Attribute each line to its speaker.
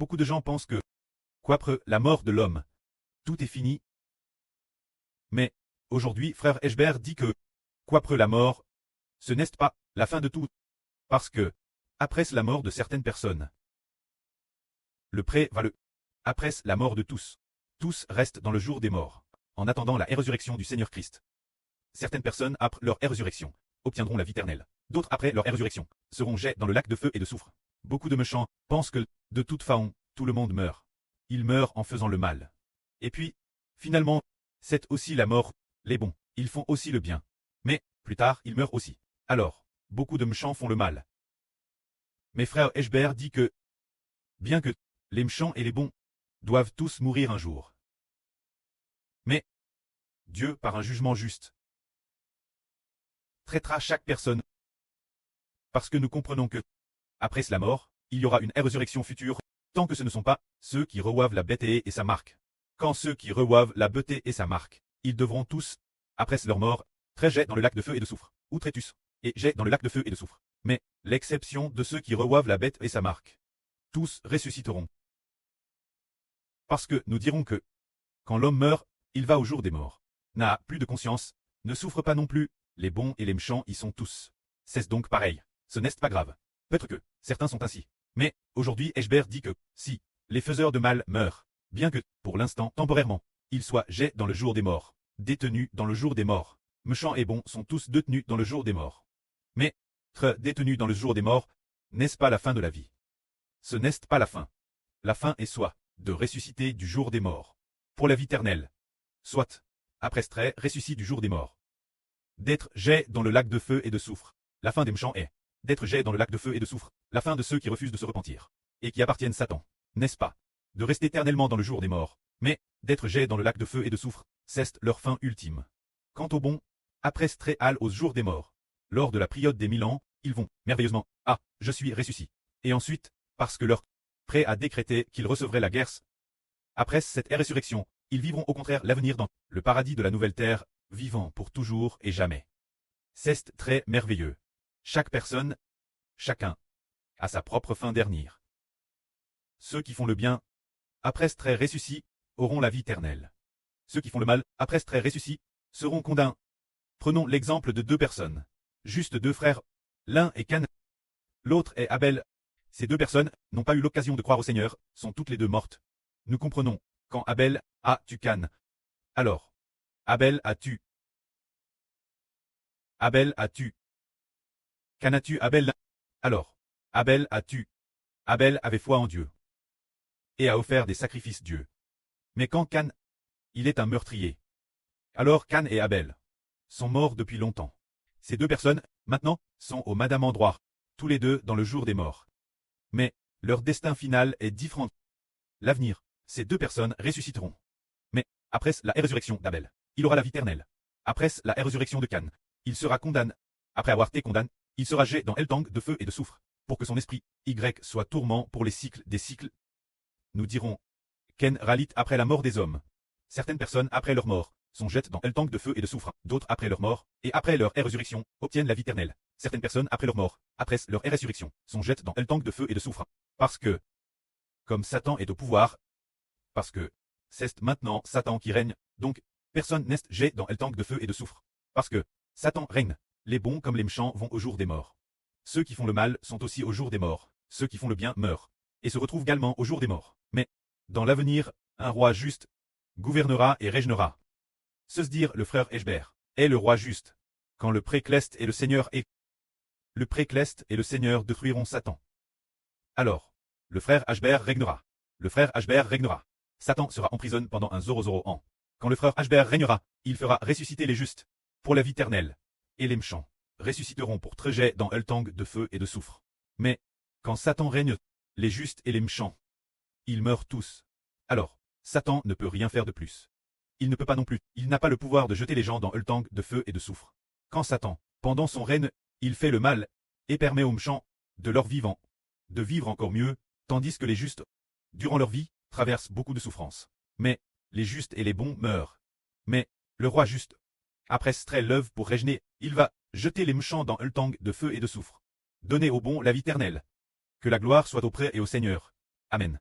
Speaker 1: Beaucoup de gens pensent que, qu'après la mort de l'homme, tout est fini. Mais, aujourd'hui, frèreEshbert dit que, qu'après la mort, ce n'est pas la fin de tout. Parce que, après la mort de certaines personnes, le pré va le. Après la mort de tous. Tous restent dans le jour des morts, en attendant la résurrection du Seigneur Christ. Certaines personnes, après leur résurrection, obtiendront la vie éternelle. D'autres, après leur résurrection, seront jetés dans le lac de feu et de soufre. Beaucoup de méchants pensent que, de toute façon, tout le monde meurt. Ils meurent en faisant le mal. Et puis, finalement, c'est aussi la mort. Les bons, ils font aussi le bien. Mais, plus tard, ils meurent aussi. Alors, beaucoup de méchants font le mal. Mais frèreEshbert dit que, bien que les méchants et les bons doivent tous mourir un jour. Mais, Dieu, par un jugement juste, traitera chaque personne. Parce que nous comprenons que, après la mort, il y aura une résurrection future, tant que ce ne sont pas ceux qui reçoivent la bête et sa marque. Quand ceux qui reçoivent la bête et sa marque, ils devront tous, après leur mort, très jeter dans le lac de feu et de soufre, ou trétus, et jeter dans le lac de feu et de soufre. Mais, l'exception de ceux qui reçoivent la bête et sa marque, tous ressusciteront. Parce que nous dirons que, quand l'homme meurt, il va au jour des morts, n'a plus de conscience, ne souffre pas non plus, les bons et les méchants y sont tous. C'est donc pareil, ce n'est pas grave. Peut-être que, certains sont ainsi. Mais, aujourd'huiEshbert dit que, si, les faiseurs de mal meurent, bien que, pour l'instant, temporairement, ils soient jetés dans le jour des morts, détenus dans le jour des morts, méchants et bons sont tous détenus dans le jour des morts. Mais, être détenus dans le jour des morts, n'est-ce pas la fin de la vie? Ce n'est pas la fin. La fin est soit, de ressusciter du jour des morts, pour la vie éternelle, soit, après ce ressuscite du jour des morts. D'être jeté dans le lac de feu et de soufre, la fin des méchants est, d'être jeté dans le lac de feu et de soufre, la fin de ceux qui refusent de se repentir, et qui appartiennent Satan, n'est-ce pas? De rester éternellement dans le jour des morts, mais, d'être jeté dans le lac de feu et de soufre, c'est leur fin ultime. Quant aux bons, après ce au jour des morts, lors de la période des 1000 ans, ils vont, merveilleusement, ah, je suis ressuscité. Et ensuite, parce que leur prêt a décrété qu'ils recevraient la guerre. Après cette résurrection, ils vivront au contraire l'avenir dans le paradis de la nouvelle terre, vivant pour toujours et jamais. C'est très merveilleux. Chaque personne, chacun, a sa propre fin dernière. Ceux qui font le bien, après ce ressuscité, auront la vie éternelle. Ceux qui font le mal, après ce ressuscité, seront condamnés. Prenons l'exemple de deux personnes. Juste deux frères. L'un est Cain, l'autre est Abel. Ces deux personnes n'ont pas eu l'occasion de croire au Seigneur, sont toutes les deux mortes. Nous comprenons, quand Abel a tué Cain. Alors, Abel a tué. Abel a tué. Cain a tué Abel. Alors, Abel a tué. Abel avait foi en Dieu. Et a offert des sacrifices Dieu. Mais quand Cain, il est un meurtrier. Alors Cain et Abel sont morts depuis longtemps. Ces deux personnes, maintenant, sont au madame endroit, tous les deux dans le jour des morts. Mais, leur destin final est différent. L'avenir, ces deux personnes ressusciteront. Mais, après la résurrection d'Abel, il aura la vie éternelle. Après la résurrection de Cain, il sera condamné. Après avoir été condamné, il sera jeté dans Eltang de feu et de soufre, pour que son esprit, Y, soit tourment pour les cycles des cycles. Nous dirons, Cain ralite après la mort des hommes. Certaines personnes, après leur mort, sont jetées dans Eltang de feu et de soufre. D'autres, après leur mort, et après leur résurrection, obtiennent la vie éternelle. Certaines personnes, après leur mort, après leur résurrection, sont jetées dans Eltang de feu et de soufre. Parce que, comme Satan est au pouvoir, parce que, c'est maintenant Satan qui règne, donc, personne n'est jeté dans Eltang de feu et de soufre. Parce que, Satan règne, les bons comme les méchants vont au jour des morts. Ceux qui font le mal sont aussi au jour des morts, ceux qui font le bien meurent, et se retrouvent également au jour des morts. Mais, dans l'avenir, un roi juste gouvernera et régnera. Ce se dire le frèreEshbert est le roi juste, quand le précleste et le Seigneur est. Le précleste et le Seigneur détruiront Satan. Alors, le frère Ashbert régnera. Le frère Ashbert régnera. Satan sera en prison pendant un 00 ans. Quand le frère Ashbert régnera, il fera ressusciter les justes, pour la vie éternelle. Et les méchants ressusciteront pour trajet dans Eltang de feu et de soufre. Mais, quand Satan règne, les justes et les méchants, ils meurent tous. Alors, Satan ne peut rien faire de plus. Il ne peut pas non plus, il n'a pas le pouvoir de jeter les gens dans Eltang de feu et de soufre. Quand Satan, pendant son règne, il fait le mal, et permet aux méchants, de leur vivant, de vivre encore mieux, tandis que les justes, durant leur vie, traversent beaucoup de souffrances. Mais, les justes et les bons meurent. Mais, le roi juste, après ce l'œuvre pour régner, il va jeter les méchants dans Eltang de feu et de soufre. Donner aux bons la vie éternelle. Que la gloire soit auprès et au Seigneur. Amen.